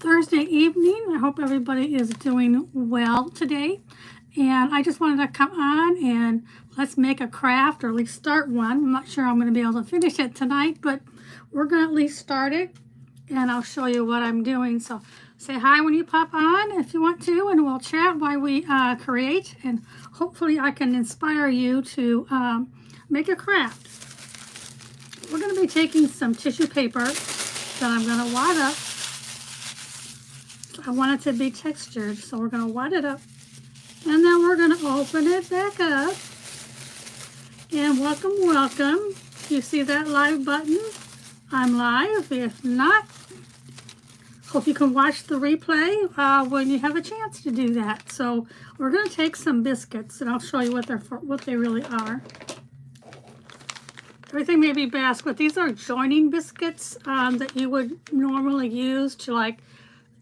Thursday evening. I hope everybody is doing well today. And I just wanted to come on and let's make a craft, or at least start one. I'm not sure I'm going to be able to finish it tonight, but we're going to at least start it, and I'll show you what I'm doing. So say hi when you pop on if you want to, and we'll chat while we create, and hopefully I can inspire you to make a craft. We're going to be taking some tissue paper that I'm going to wad up. I want it to be textured, so we're going to wad it up. And then we're going to open it back up. And welcome, welcome. You see that live button? I'm live. If not, hope you can watch the replay when you have a chance to do that. So we're going to take some biscuits, and I'll show you what they really are. Everything may be basket, but these are joining biscuits that you would normally use to like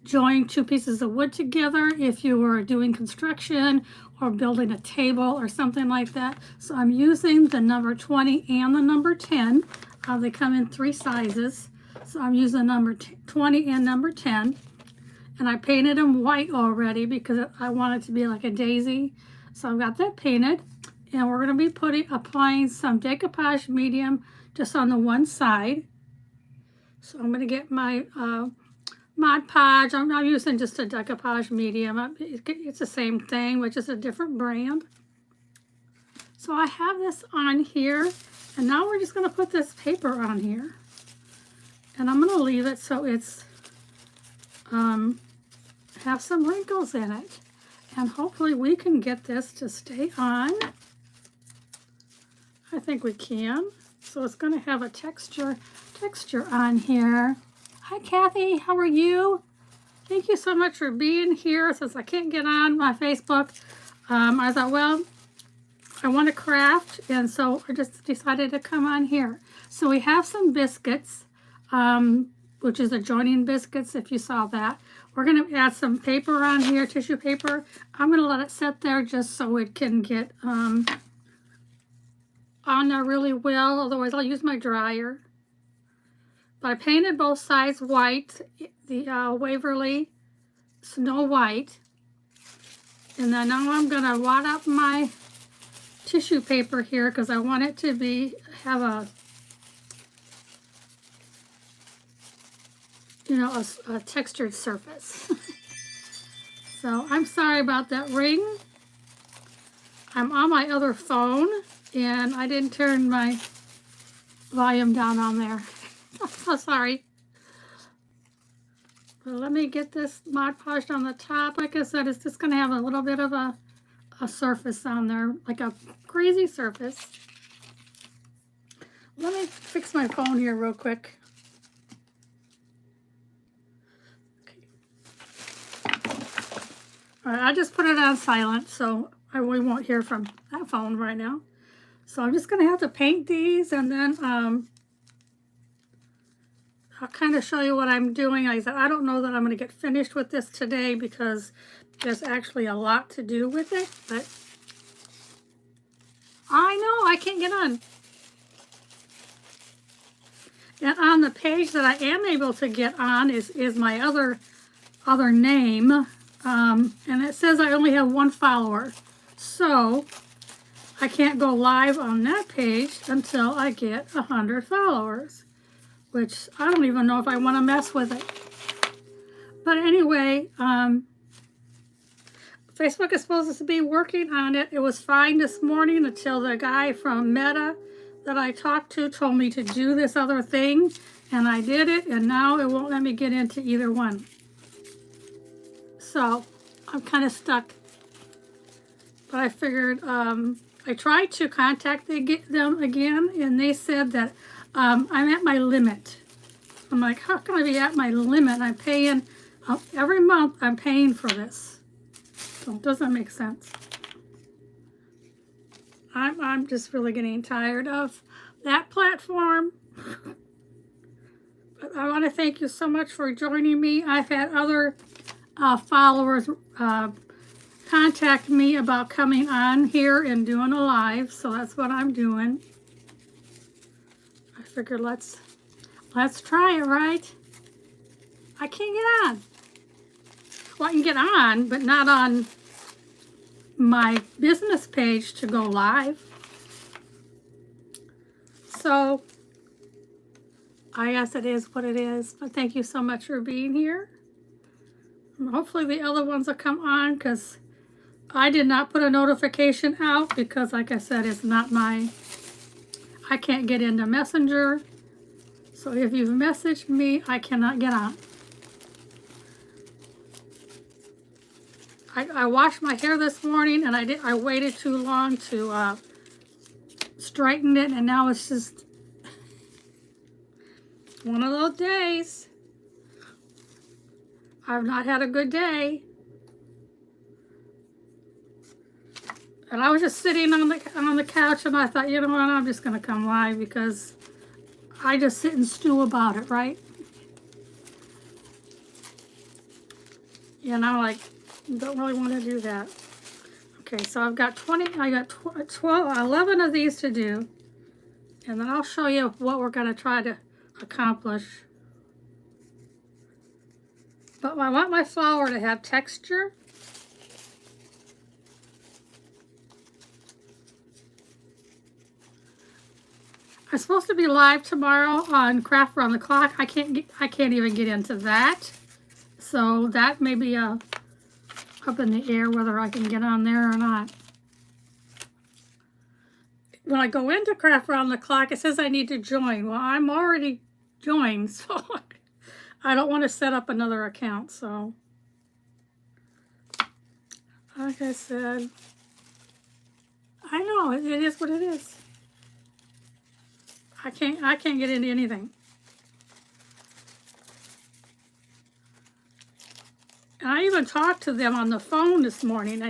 join two pieces of wood together if you were doing construction or building a table or something like that. So I'm using the number 20 and the number 10. They come in 3 sizes. So I'm using number 20 and number 10. And I painted them white already because I want it to be like a daisy. So I've got that painted. And we're going to be applying some decoupage medium just on the one side. So I'm going to get my Mod Podge. I'm not using just a decoupage medium. It's the same thing, which is a different brand. So I have this on here, and now we're just going to put this paper on here. And I'm going to leave it so it's have some wrinkles in it. And hopefully we can get this to stay on. I think we can. So it's going to have a texture on here. Hi, Kathy. How are you? Thank you so much for being here. Since I can't get on my Facebook, I thought, well, I want to craft, and so I just decided to come on here. So we have some biscuits, which is adjoining biscuits, if you saw that. We're going to add some paper on here, tissue paper. I'm going to let it sit there just so it can get on there really well. Otherwise, I'll use my dryer. But I painted both sides white, the Waverly Snow White. And then now I'm going to wad up my tissue paper here because I want it to have a, you know, a textured surface. So I'm sorry about that ring. I'm on my other phone and I didn't turn my volume down on there. I'm so sorry. But let me get this Mod Podge on the top. Like I said, it's just going to have a little bit of a surface on there, like a crazy surface. Let me fix my phone here real quick. Okay. All right, I just put it on silent, so we won't hear from that phone right now. So I'm just going to have to paint these, and then I'll kind of show you what I'm doing. I said I don't know that I'm going to get finished with this today because there's actually a lot to do with it, but I know I can't get on. And on the page that I am able to get on is my other name, and it says I only have 1 follower, so I can't go live on that page until I get 100 followers. Which I don't even know if I want to mess with it. But anyway, Facebook is supposed to be working on it. It was fine this morning until the guy from Meta that I talked to told me to do this other thing. And I did it, and now it won't let me get into either one. So I'm kind of stuck. But I figured, I tried to contact them again, and they said that I'm at my limit. I'm like, how can I be at my limit? I'm paying, every month I'm paying for this. So it doesn't make sense. I'm just really getting tired of that platform. But I want to thank you so much for joining me. I've had other followers contact me about coming on here and doing a live, so that's what I'm doing. I figured let's try it, right? I can't get on. Well, I can get on, but not on my business page to go live. So I guess it is what it is, but thank you so much for being here. Hopefully the other ones will come on, because I did not put a notification out because, like I said, it's not my, I can't get into Messenger. So if you've messaged me, I cannot get on. I washed my hair this morning, and I waited too long to straighten it, and now it's just one of those days. I've not had a good day. And I was just sitting on the couch, and I thought, you know what, I'm just going to come live, because I just sit and stew about it, right? You know, like, don't really want to do that. Okay, so I've got 11 of these to do, and then I'll show you what we're going to try to accomplish. But I want my flour to have texture. I'm supposed to be live tomorrow on Craft Around the Clock. I can't even get into that. So that may be up in the air whether I can get on there or not. When I go into Craft Around the Clock, it says I need to join. Well, I'm already joined, so I don't want to set up another account. So, like I said, I know it is what it is. I can't get into anything. And I even talked to them on the phone this morning.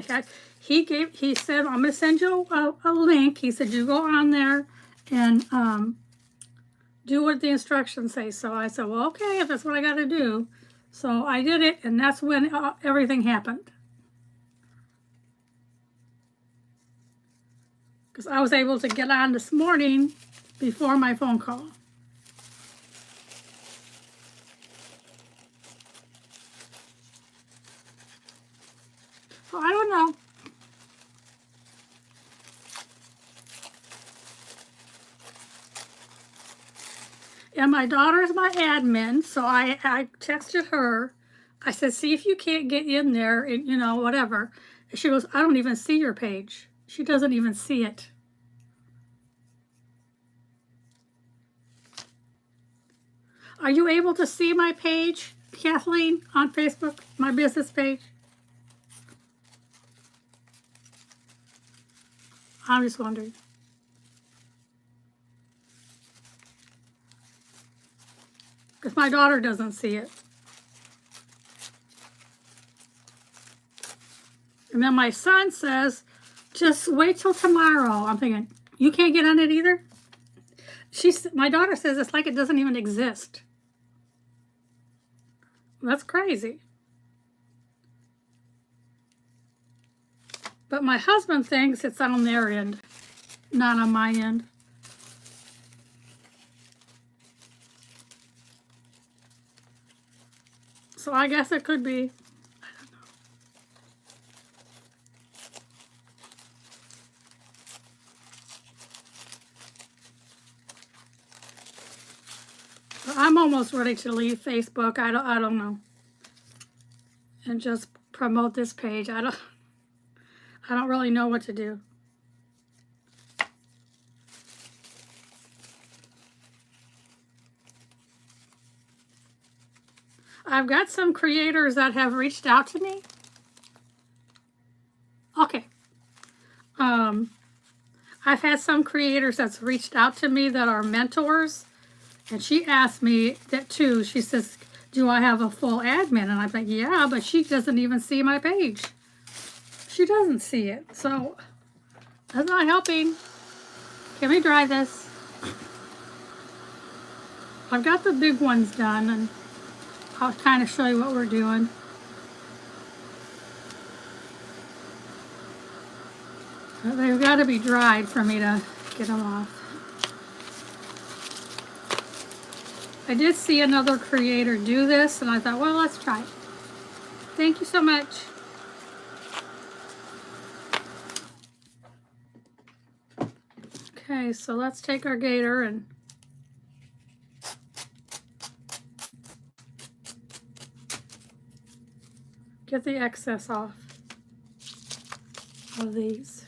He said, I'm going to send you a link. He said, you go on there and do what the instructions say. So I said, well, okay, if that's what I got to do. So I did it, and that's when everything happened. Because I was able to get on this morning before my phone call. So I don't know. And my daughter's my admin, so I texted her. I said, see if you can't get in there, and, you know, whatever. And she goes, I don't even see your page. She doesn't even see it. Are you able to see my page, Kathleen, on Facebook, my business page? I'm just wondering. Because my daughter doesn't see it. And then my son says, just wait till tomorrow. I'm thinking, you can't get on it either? My daughter says it's like it doesn't even exist. That's crazy. But my husband thinks it's on their end, not on my end. So I guess it could be. I don't know. But I'm almost ready to leave Facebook. I don't know. And just promote this page. I don't really know what to do. I've got some creators that have reached out to me. Okay. I've had some creators that's reached out to me that are mentors. And she asked me that too. She says, do I have a full admin? And I'm like, yeah, but she doesn't even see my page. She doesn't see it. So that's not helping. Can we dry this? I've got the big ones done, and I'll kind of show you what we're doing. They've got to be dried for me to get them off. I did see another creator do this, and I thought, well, let's try it. Thank you so much. Okay, so let's take our gator and get the excess off of these.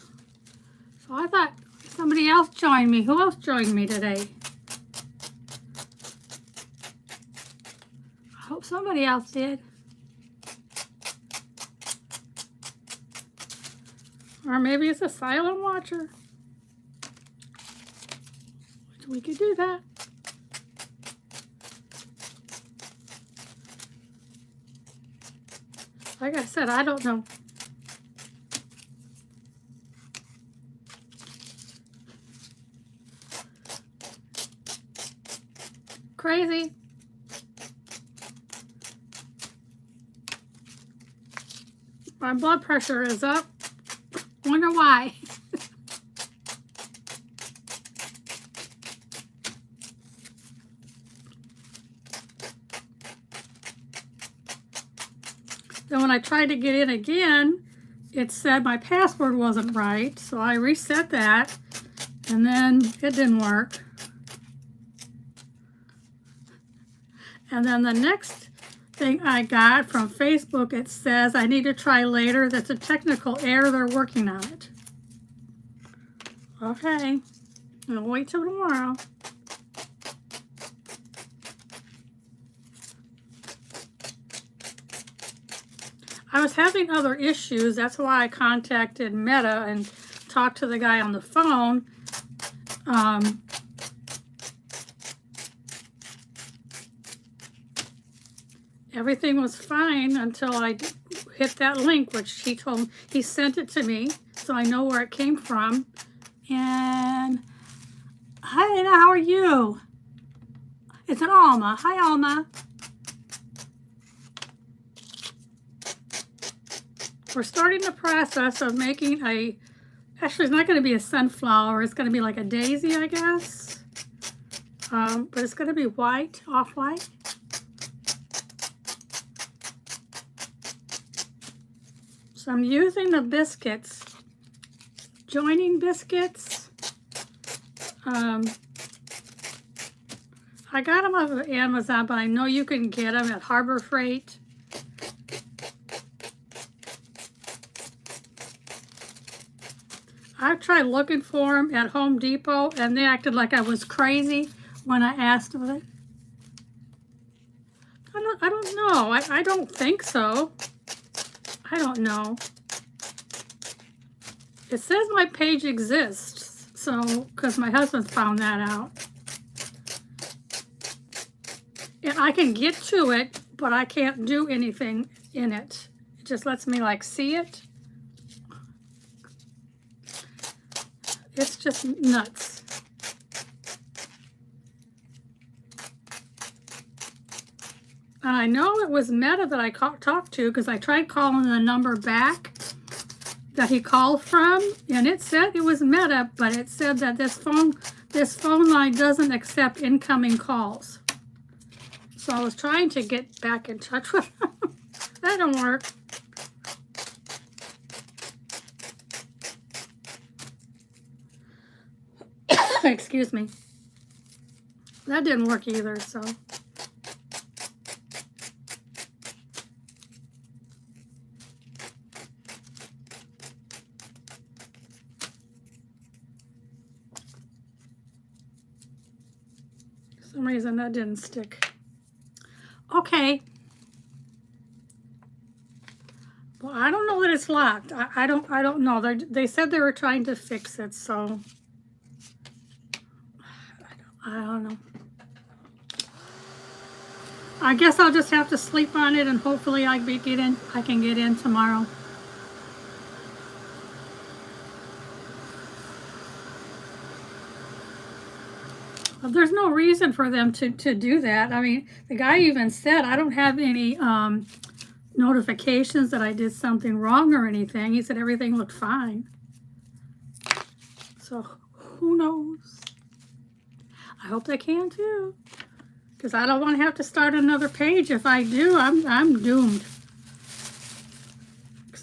So I thought somebody else joined me. Who else joined me today? I hope somebody else did. Or maybe it's a silent watcher. We could do that. Like I said, I don't know. Crazy. My blood pressure is up. Wonder why. Then when I tried to get in again, it said my password wasn't right, so I reset that, and then it didn't work. And then the next thing I got from Facebook, it says I need to try later. That's a technical error. They're working on it. Okay, I'll wait till tomorrow. I was having other issues. That's why I contacted Meta and talked to the guy on the phone. Everything was fine until I hit that link, which he sent it to me, so I know where it came from. And hi, Anna, how are you? It's an Alma. Hi, Alma. We're starting the process of making actually it's not going to be a sunflower, it's going to be like a daisy, I guess. But it's going to be white, off-white. So I'm using the biscuits, joining biscuits. I got them off of Amazon, but I know you can get them at Harbor Freight. I've tried looking for them at Home Depot, and they acted like I was crazy when I asked them it. I don't know. I don't think so. I don't know. It says my page exists, so because my husband found that out. And I can get to it, but I can't do anything in it. It just lets me like see it. It's just nuts. And I know it was Meta that I talked to because I tried calling the number back that he called from, and it said it was Meta, but it said that this phone line doesn't accept incoming calls. So I was trying to get back in touch with him. That didn't work. Excuse me. That didn't work either, so. For some reason that didn't stick. Okay. Well, I don't know that it's locked. I don't know. They said they were trying to fix it, so I don't know. I guess I'll just have to sleep on it, and hopefully I can get in tomorrow. Well, there's no reason for them to do that. I mean, the guy even said I don't have any notifications that I did something wrong or anything. He said everything looked fine. So who knows? I hope they can too, because I don't want to have to start another page. If I do, I'm doomed.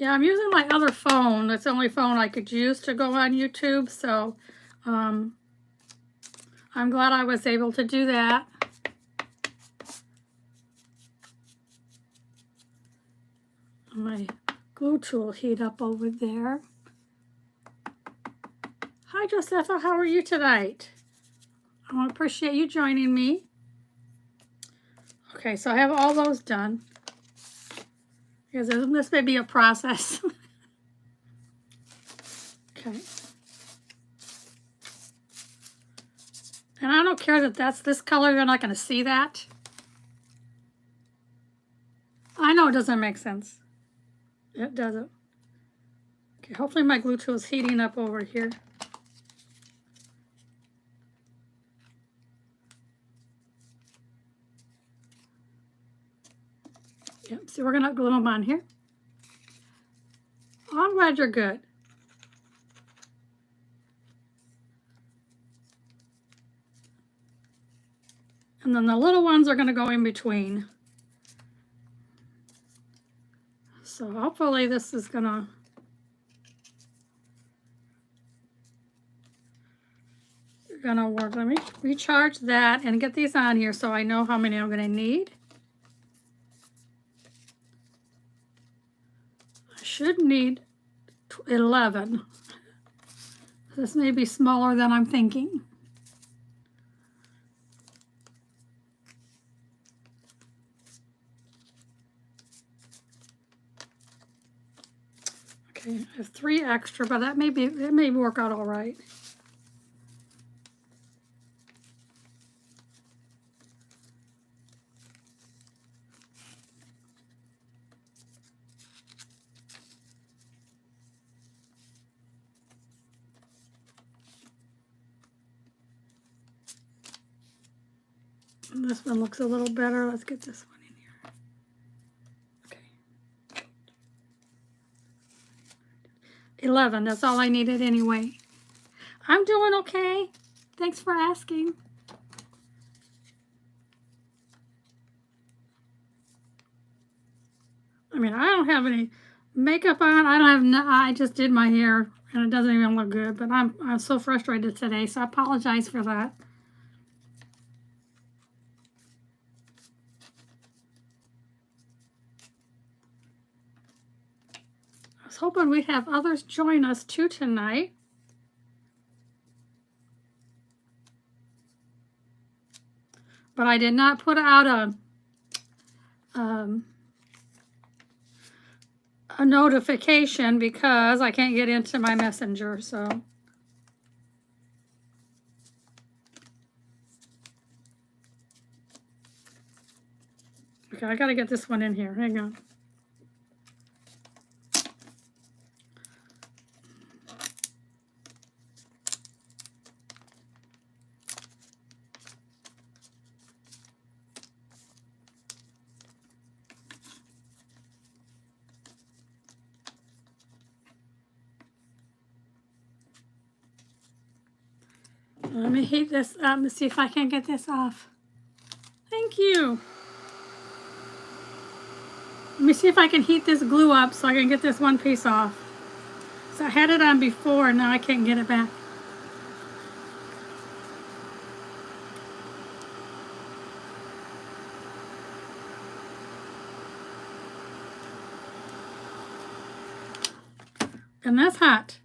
Yeah, I'm using my other phone. That's the only phone I could use to go on YouTube, so I'm glad I was able to do that. My glue tool heat up over there. Hi, Josepha. How are you tonight? I want to appreciate you joining me. Okay, so I have all those done. Because this may be a process. Okay. And I don't care that that's this color. You're not going to see that. I know it doesn't make sense. It doesn't. Okay, hopefully my glue tool is heating up over here. Yep, so we're going to glue them on here. Oh, I'm glad you're good. And then the little ones are going to go in between. So hopefully this is going to work. Let me recharge that and get these on here so I know how many I'm going to need. I should need 11. This may be smaller than I'm thinking. Okay, I have 3 extra, but it may work out all right. And this one looks a little better. Let's get this one in here. Okay. 11, that's all I needed anyway. I'm doing okay. Thanks for asking. I mean, I don't have any makeup on. I just did my hair and it doesn't even look good, but I'm so frustrated today, so I apologize for that. I was hoping we'd have others join us too tonight. But I did not put out a notification because I can't get into my messenger, so. Okay, I gotta get this one in here. Hang on. Let me heat this up and see if I can get this off. Thank you. Let me see if I can heat this glue up so I can get this one piece off. So I had it on before and now I can't get it back. And that's hot.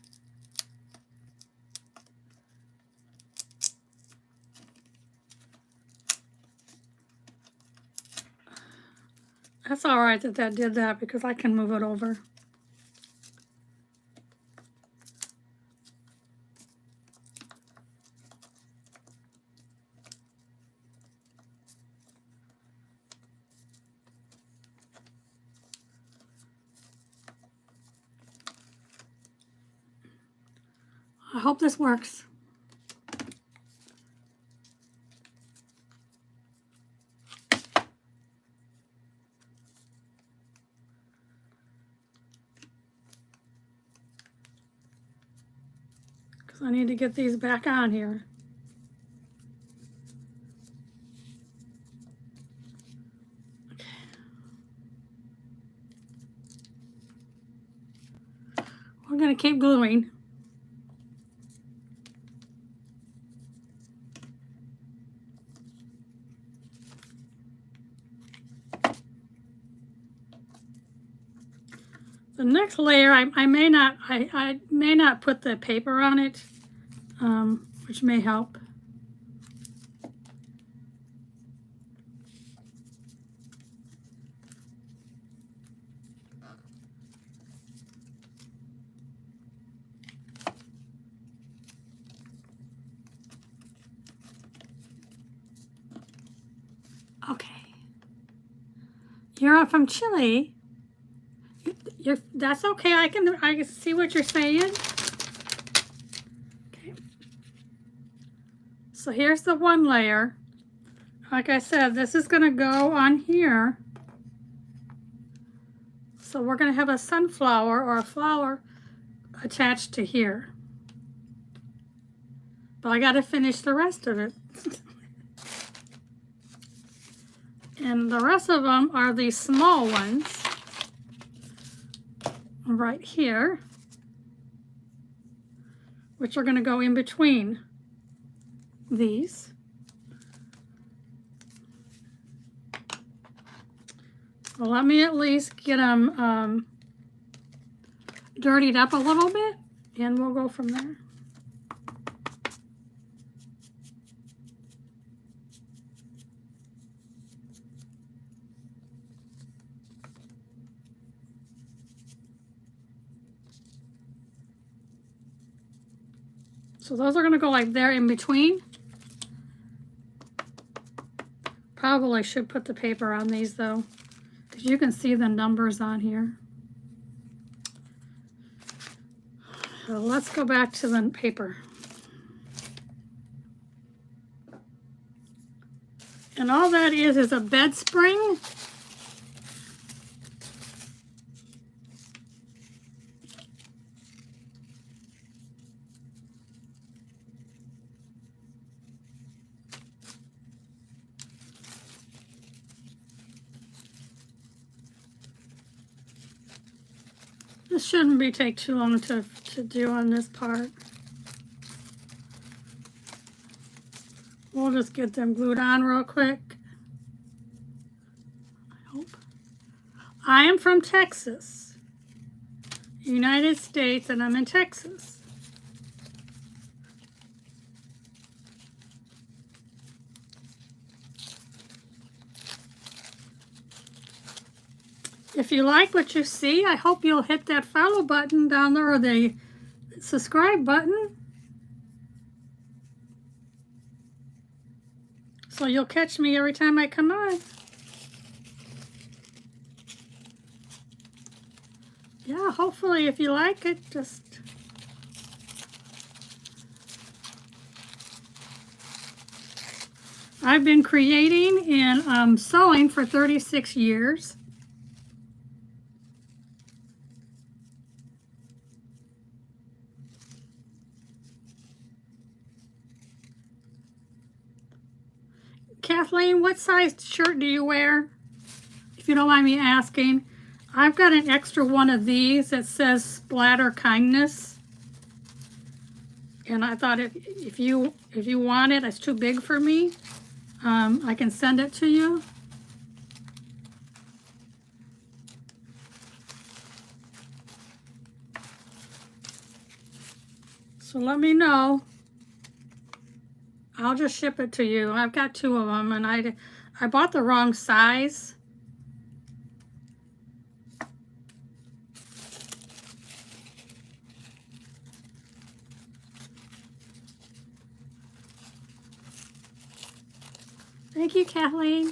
That's all right that did that because I can move it over. I hope this works. Because I need to get these back on here. We're going to keep gluing. The next layer, I may not put the paper on it, which may help. Okay. You're from Chile. That's okay. I can see what you're saying. Okay. So here's the one layer. Like I said, this is going to go on here. So we're going to have a sunflower or a flower attached to here. But I got to finish the rest of it. And the rest of them are these small ones right here, which are going to go in between these. Well, let me at least get them dirtied up a little bit, and we'll go from there. So those are going to go like there in between. Probably should put the paper on these though, because you can see the numbers on here. So let's go back to the paper. And all that is a bed spring. This shouldn't take too long to do on this part. We'll just get them glued on real quick. I hope. I am from Texas, United States, and I'm in Texas. If you like what you see, I hope you'll hit that follow button down there or the subscribe button, so you'll catch me every time I come on. Yeah, hopefully if you like it, just I've been creating and sewing for 36 years. Kathleen, what size shirt do you wear? If you don't mind me asking. I've got an extra one of these that says Splatter Kindness. And I thought if you want it, it's too big for me. I can send it to you. So let me know. I'll just ship it to you. I've got two of them, and I bought the wrong size. Thank you, Kathleen.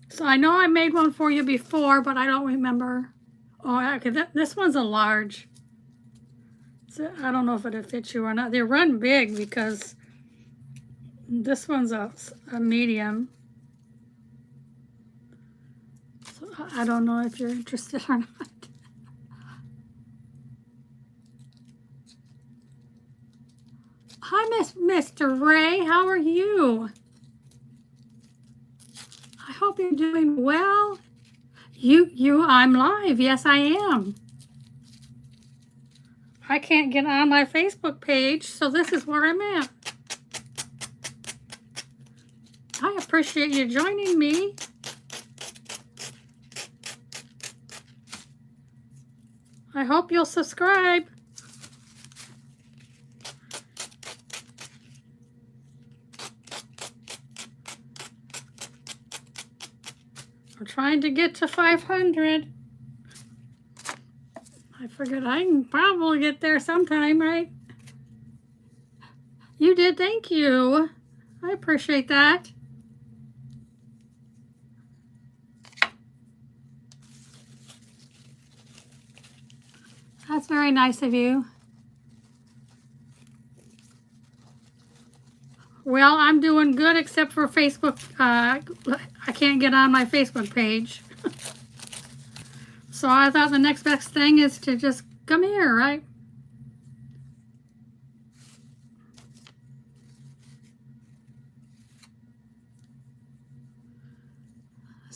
So I know I made one for you before, but I don't remember. Oh, okay, this one's a large. So I don't know if it'll fit you or not. They run big because this one's a medium. So I don't know if you're interested or not. Mr. Ray, how are you? I hope you're doing well. I'm live. Yes, I am. I can't get on my Facebook page, so this is where I'm at. I appreciate you joining me. I hope you'll subscribe. We're trying to get to 500. I figured I can probably get there sometime, right? You did, thank you. I appreciate that. That's very nice of you. Well, I'm doing good except for Facebook. I can't get on my Facebook page. So I thought the next best thing is to just come here, right?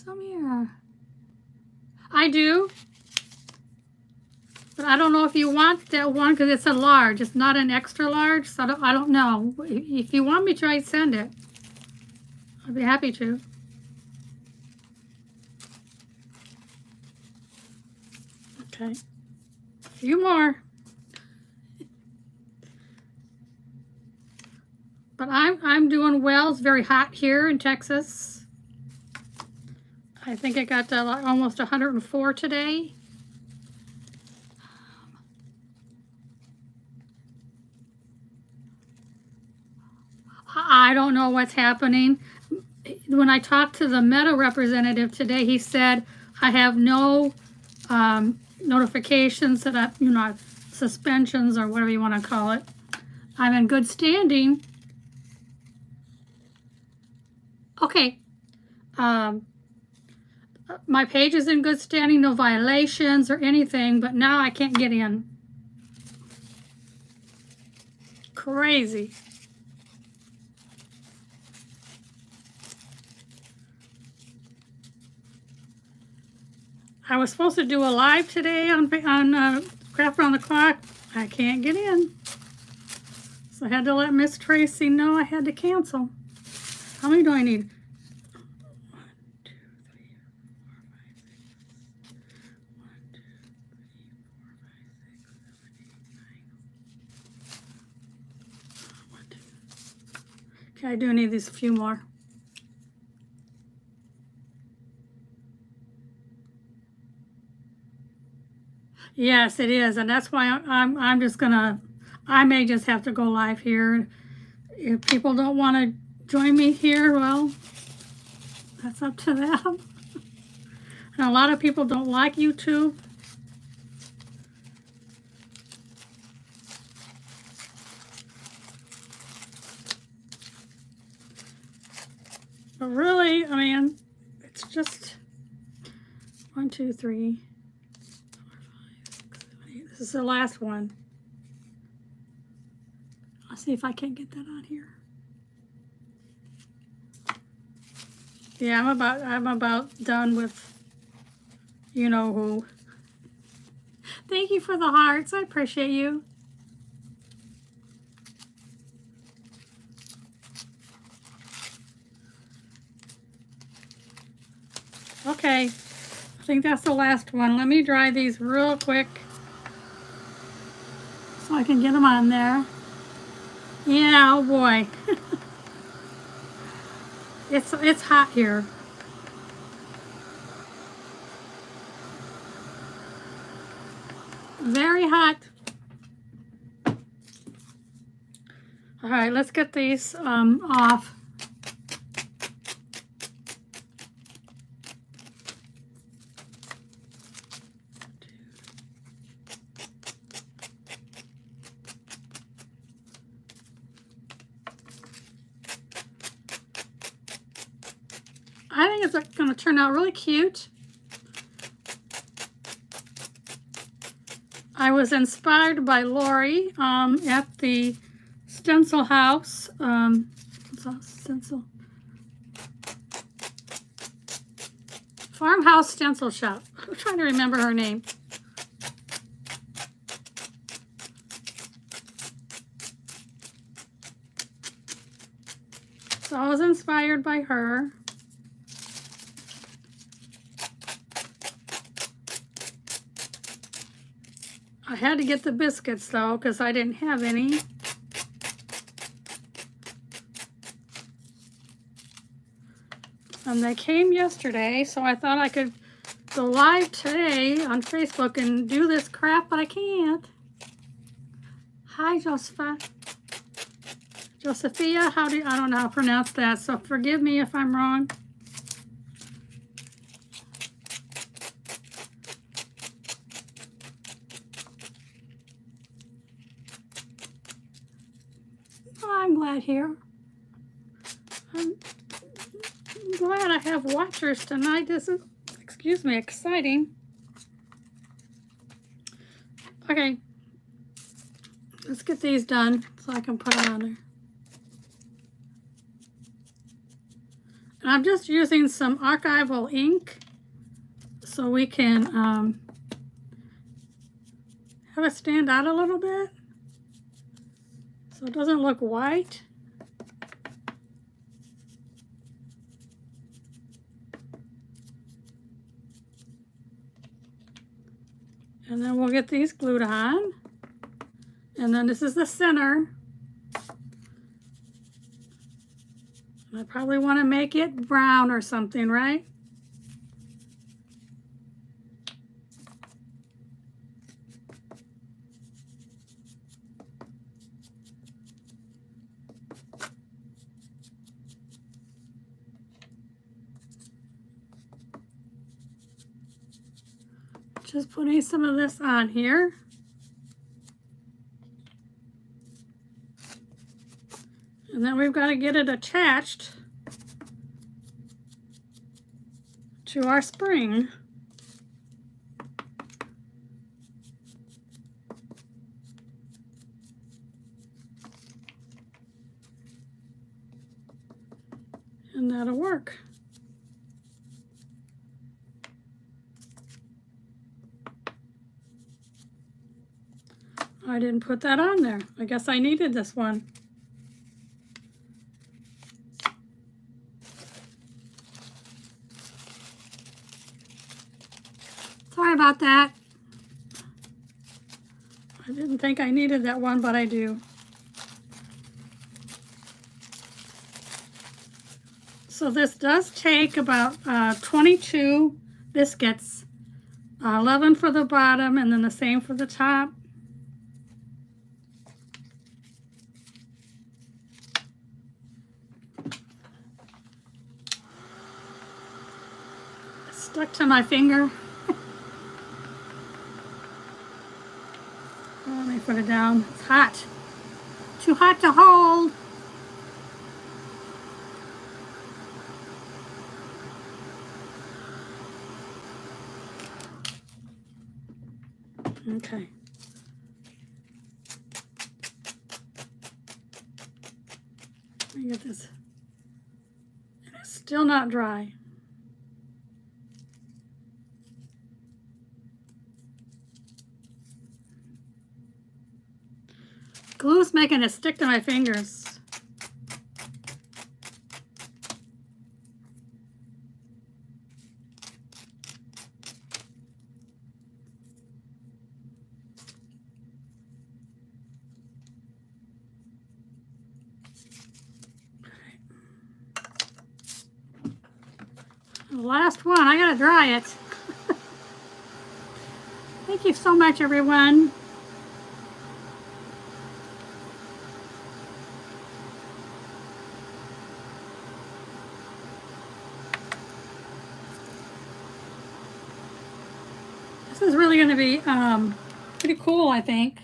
Come here. I do. But I don't know if you want that one because it's a large. It's not an extra large, so I don't know. If you want me to, I'd send it. I'd be happy to. Okay. A few more. But I'm doing well. It's very hot here in Texas. I think it got to almost 104 today. I don't know what's happening. When I talked to the Meta representative today, he said I have no notifications that suspensions or whatever you want to call it. I'm in good standing. Okay. My page is in good standing, no violations or anything, but now I can't get in. Crazy. I was supposed to do a live today on Craft Around the Clock. I can't get in. So I had to let Miss Tracy know I had to cancel. How many do I need? 1, 2, 3, 4, 5, 6. 1, 2, 3, 4, 5, 6, 7, 8, 9. 1, 2. Okay, I do need these few more. Yes, it is, and that's why I'm just gonna. I may just have to go live here. If people don't want to join me here, well, that's up to them. And a lot of people don't like YouTube. But really, I mean, it's just 1, 2, 3. This is the last one. I'll see if I can't get that on here. Yeah, I'm about done with you know who. Thank you for the hearts. I appreciate you. Okay, I think that's the last one. Let me dry these real quick so I can get them on there. Yeah, oh boy. It's hot here. Very hot. All right, let's get these off. I think it's going to turn out really cute. I was inspired by Lori at the stencil house. Stencil. Farmhouse Stencil Shop. I'm trying to remember her name. So I was inspired by her. I had to get the biscuits though, because I didn't have any. And they came yesterday, so I thought I could go live today on Facebook and do this crap, but I can't. Hi, Josephia, I don't know how to pronounce that, so forgive me if I'm wrong. I'm glad here. I'm glad I have watchers tonight. This is, excuse me, exciting. Okay, let's get these done so I can put them on there. And I'm just using some archival ink so we can have it stand out a little bit so it doesn't look white. And then we'll get these glued on. And then this is the center. I probably want to make it brown or something, right? Just putting some of this on here. And then we've got to get it attached to our spring. And that'll work. I didn't put that on there. I guess I needed this one. Sorry about that. I didn't think I needed that one, but I do. So this does take about 22 biscuits, 11 for the bottom and then the same for the top. Stuck to my finger. Let me put it down. It's hot. Too hot to hold. Okay. Let me get this. It's still not dry. Glue's making it stick to my fingers. The last one, I gotta dry it. Thank you so much, everyone. This is really going to be pretty cool, I think.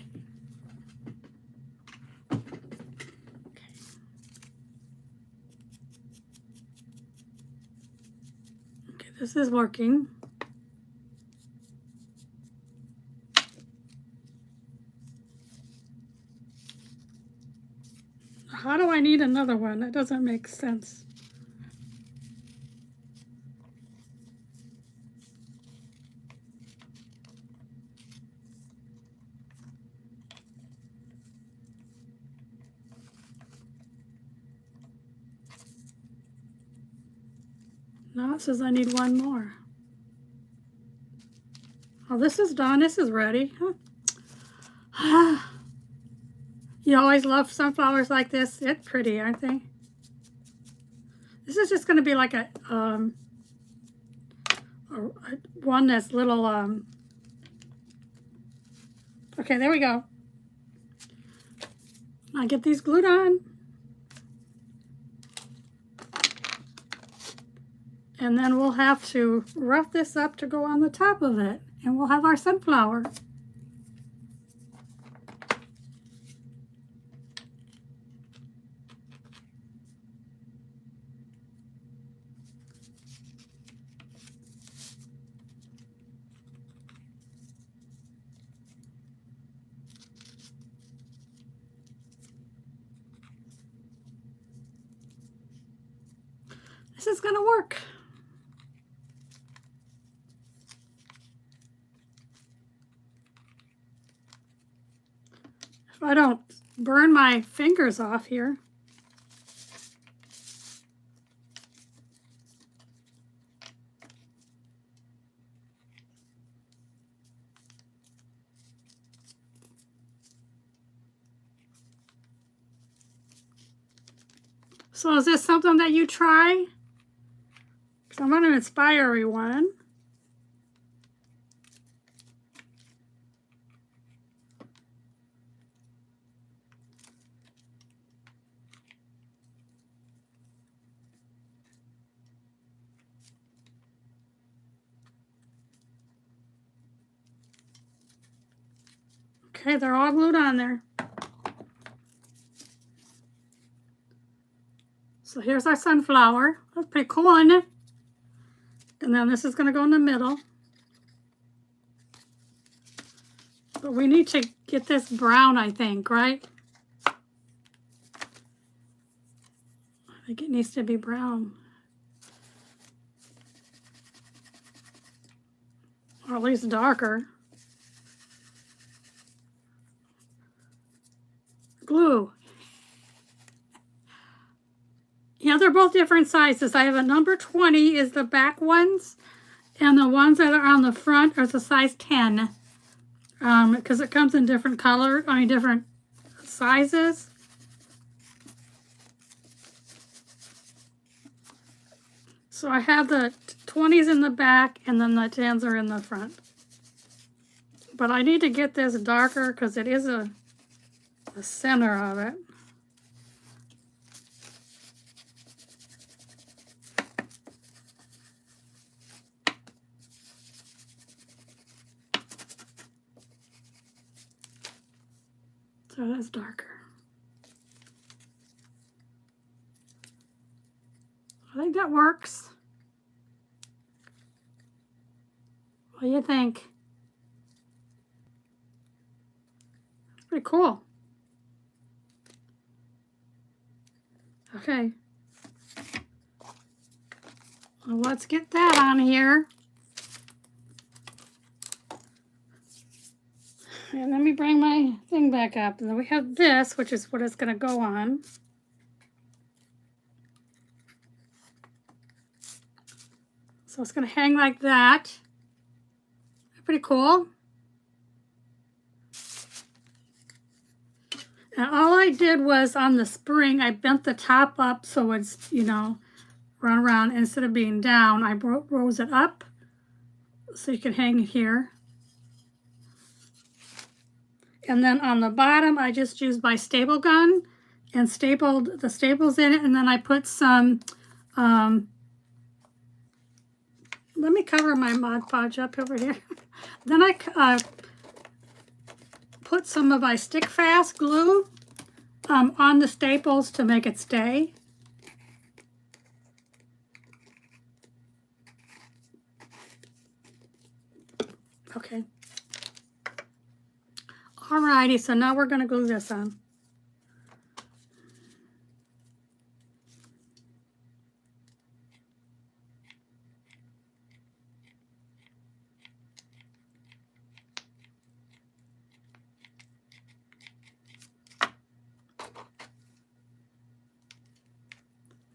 Okay, this is working. How do I need another one? That doesn't make sense. Now it says I need one more. Oh, this is done. This is ready. You always love sunflowers like this. It's pretty, aren't they? This is just going to be like a one that's little. Okay, there we go. I get these glued on. And then we'll have to rough this up to go on the top of it. And we'll have our sunflower. This is going to work. If I don't burn my fingers off here. So is this something that you try? Because I want to inspire you one. Okay, they're all glued on there. So here's our sunflower. That's pretty cool, isn't it? And then this is going to go in the middle. But we need to get this brown, I think, right? I think it needs to be brown. Or at least darker. Glue. Yeah, they're both different sizes. I have a number 20 is the back ones, and the ones that are on the front are the size 10. Because it comes in different colors, different sizes. So I have the 20s in the back, and then the 10s are in the front. But I need to get this darker because it is the center of it. So that's darker. I think that works. What do you think? It's pretty cool. Okay. Well, let's get that on here. And let me bring my thing back up. And then we have this, which is what it's going to go on. So it's going to hang like that. Pretty cool. And all I did was on the spring, I bent the top up so it's, run around. Instead of being down, I rose it up so you can hang it here. And then on the bottom, I just used my staple gun and stapled the staples in it. And then I put some, let me cover my Mod Podge up over here. Then I put some of my stick fast glue on the staples to make it stay. Okay. Alrighty, so now we're going to glue this on.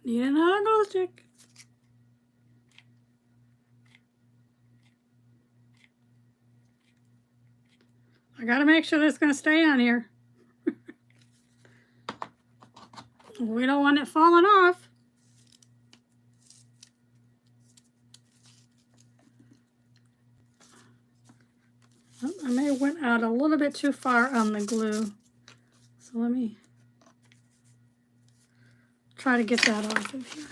Need another glue stick. I gotta make sure that it's gonna stay on here. We don't want it falling off. Oh, I may have went out a little bit too far on the glue. So let me try to get that off of here.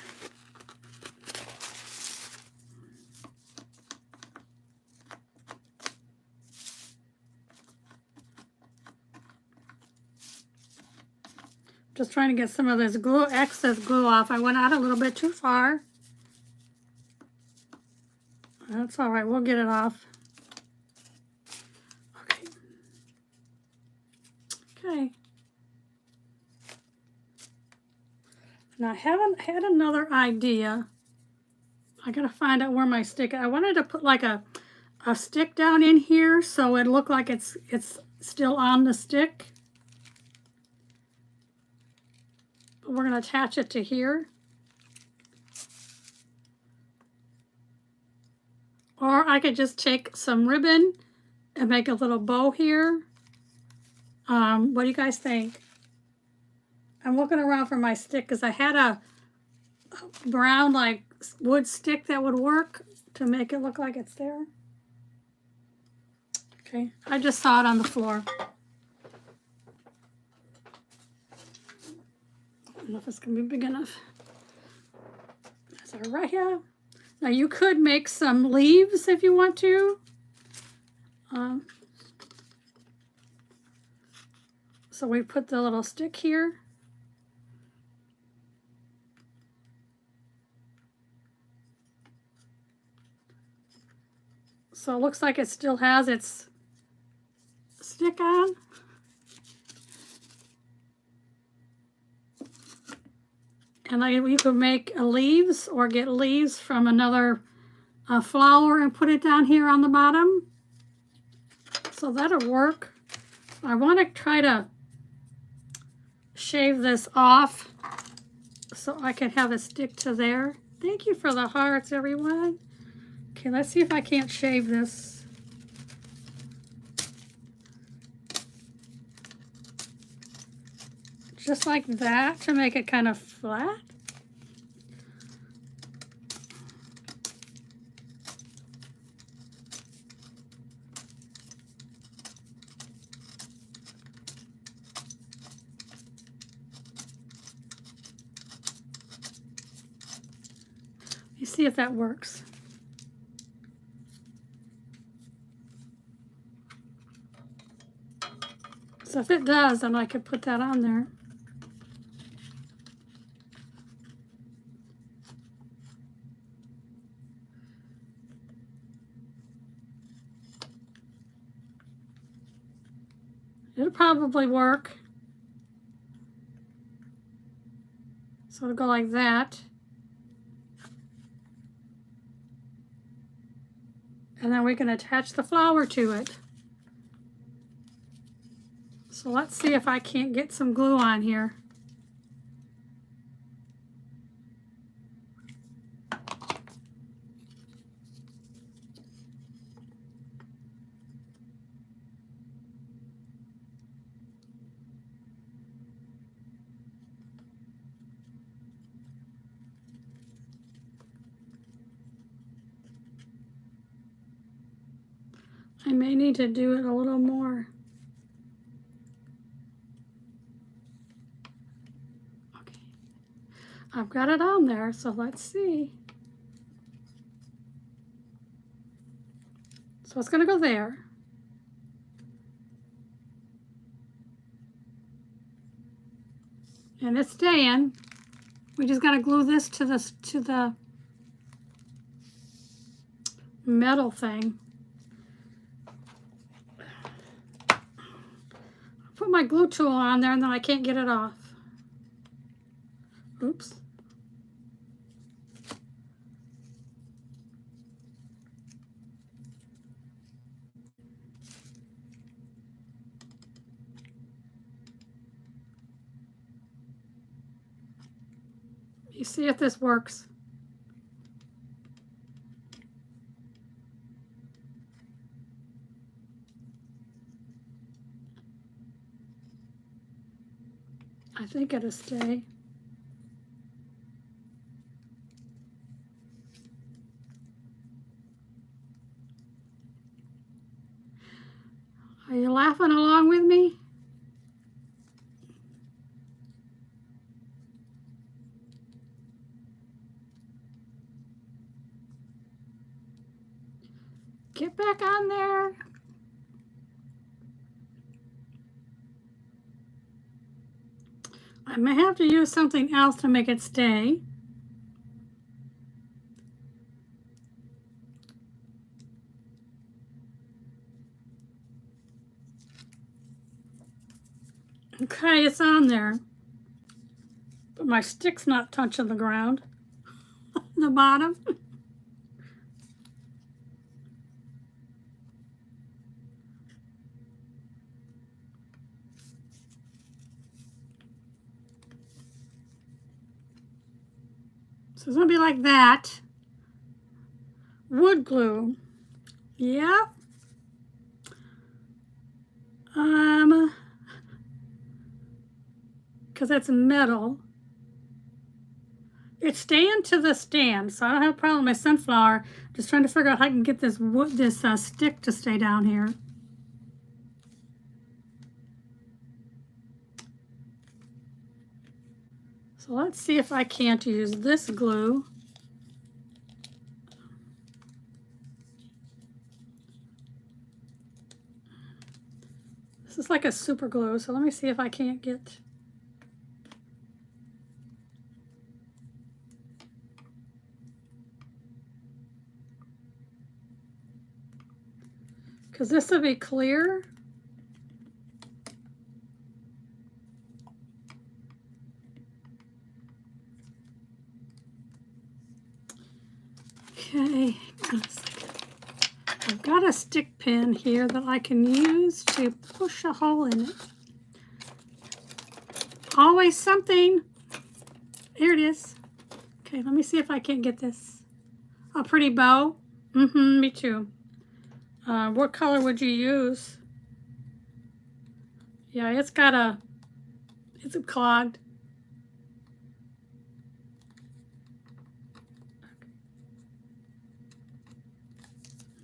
Just trying to get some of this glue, excess glue off. I went out a little bit too far. That's all right, we'll get it off. Okay. Okay. Now I haven't had another idea. I gotta find out where my stick, I wanted to put like a stick down in here so it looked like it's still on the stick. We're going to attach it to here. Or I could just take some ribbon and make a little bow here. What do you guys think? I'm looking around for my stick because I had a brown like wood stick that would work to make it look like it's there. Okay, I just saw it on the floor. I don't know if it's gonna be big enough. That's it right here. Now you could make some leaves if you want to. So we put the little stick here. So it looks like it still has its stick on. And you could make leaves or get leaves from another flower and put it down here on the bottom. So that'll work. I want to try to shave this off so I can have it stick to there. Thank you for the hearts, everyone. Okay, let's see if I can't shave this. Just like that to make it kind of flat. Let me see if that works. So if it does, then I could put that on there. It'll probably work. So it'll go like that. And then we can attach the flower to it. So let's see if I can't get some glue on here. I may need to do it a little more. Okay, I've got it on there, so let's see. So it's gonna go there. And it's staying. We just gotta glue this to the metal thing. Put my glue tool on there and then I can't get it off. Oops. You see if this works. I think it'll stay. Are you laughing along with me? Get back on there. I may have to use something else to make it stay. Okay, it's on there. But my stick's not touching the ground. The bottom. So it's gonna be like that. Wood glue. Yep. Because it's metal. It's staying to the stand, so I don't have a problem with my sunflower. Just trying to figure out how I can get this wood, this stick to stay down here. So let's see if I can't use this glue. This is like a super glue, so let me see if I can't get. Because this will be clear. Okay, I've got a stick pin here that I can use to push a hole in it. Always something. Here it is. Okay, let me see if I can't get this. A pretty bow. Me too. What color would you use? Yeah, it's clogged.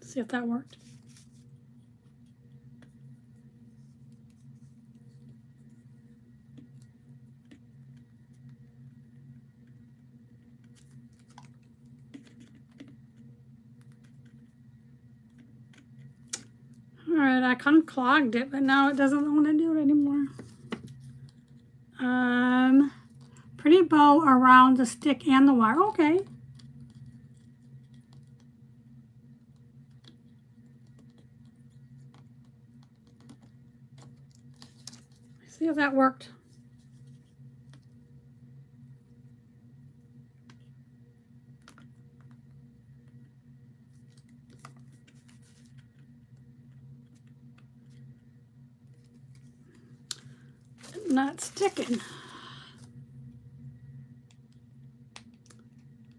See if that worked. All right, I unclogged it, but now it doesn't want to do it anymore. Pretty bow around the stick and the wire. Okay. See if that worked. Not sticking.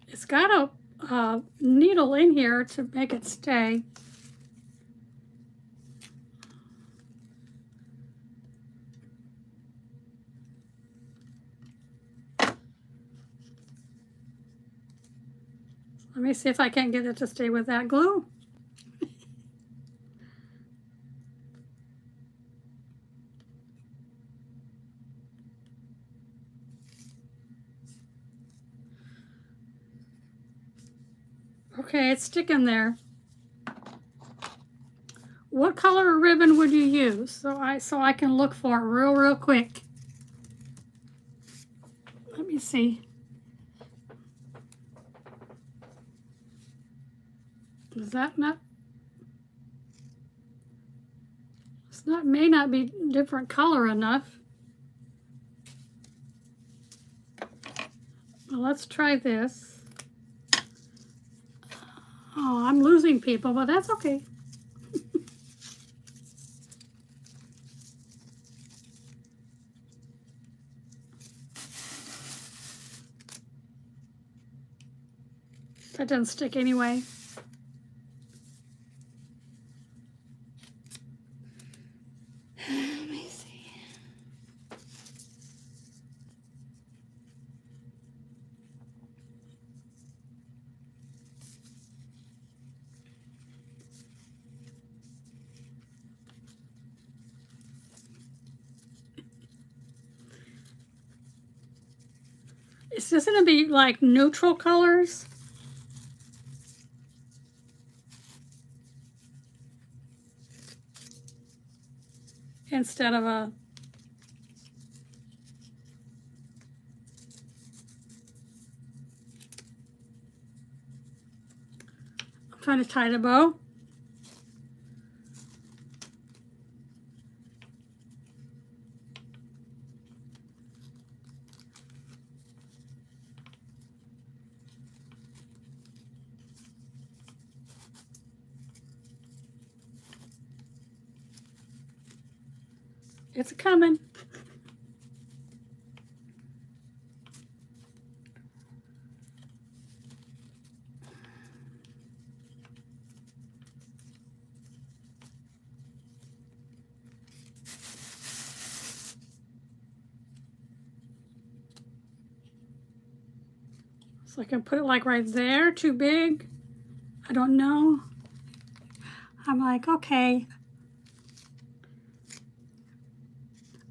It's got a needle in here to make it stay. Let me see if I can't get it to stay with that glue. Okay, it's sticking there. What color ribbon would you use? So I can look for it real quick. Let me see. Is that not? It's not. May not be different color enough. Well, let's try this. Oh, I'm losing people, but that's okay. That doesn't stick anyway. Let me see. Is this going to be like neutral colors? Instead of a I'm trying to tie the bow. It's coming. So I can put it like right there, too big. I don't know. I'm like, okay.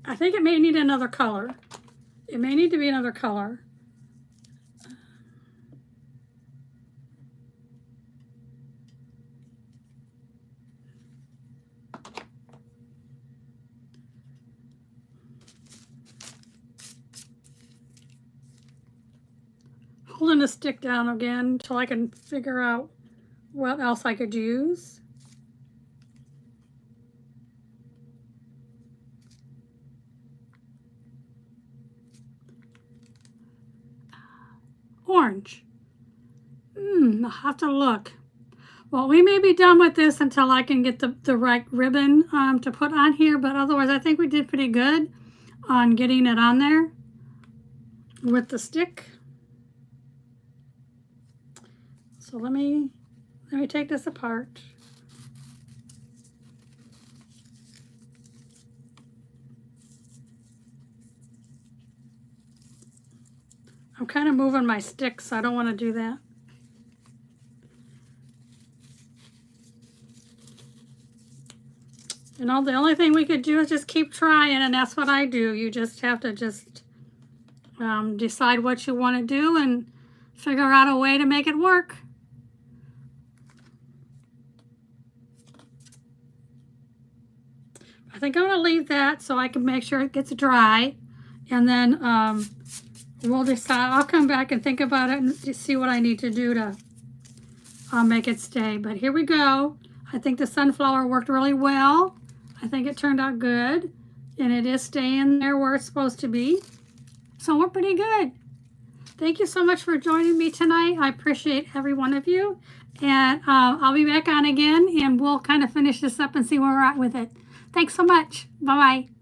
I think it may need another color. It may need to be another color. Holding the stick down again until I can figure out what else I could use. Orange. I'll have to look. Well, we may be done with this until I can get the right ribbon to put on here, but otherwise I think we did pretty good on getting it on there with the stick. So let me take this apart. I'm kind of moving my stick, so I don't want to do that. You know, the only thing we could do is just keep trying, and that's what I do. You just have to just decide what you want to do and figure out a way to make it work. I think I'm going to leave that so I can make sure it gets dry, and then we'll decide. I'll come back and think about it and see what I need to do to make it stay. But here we go. I think the sunflower worked really well. I think it turned out good, and it is staying there where it's supposed to be. So we're pretty good. Thank you so much for joining me tonight. I appreciate every one of you. And I'll be back on again, and we'll kind of finish this up and see where we're at with it. Thanks so much. Bye-bye.